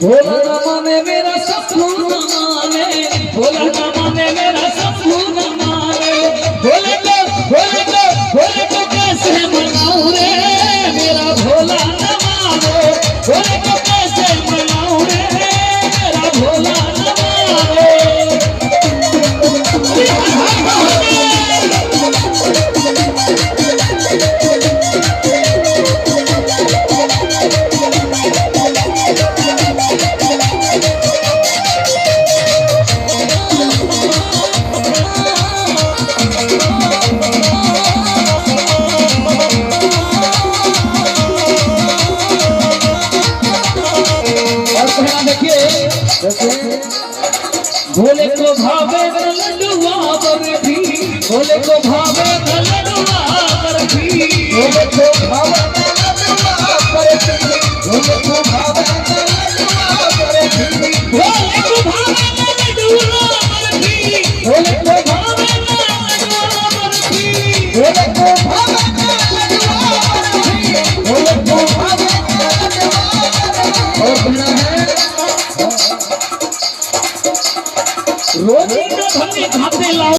भोला ना माने मेरा शंभू न माने, भोला ना माने मेरा शंभू न माने। भोले को कैसे मनाऊं रे मेरा भोला न माने। भोले को कैसे मनाऊं रे मेरा भोला न माने। भोले को भावे लड्डुआ बर्फी, भोले को भावे लड्डुआ बर्फी, भोले को भावे लड्डुआ बर्फी, भोले को भावे लड्डुआ बर्फी, भोले को भावे लड्डुआ बर्फी, भोले को भावे लड्डुआ बर्फी, भोले को भावे लड्डुआ बर्फी, भोले को भावे लड्डुआ बर्फी। और कहना है रोजी का धनी खाते लाओ।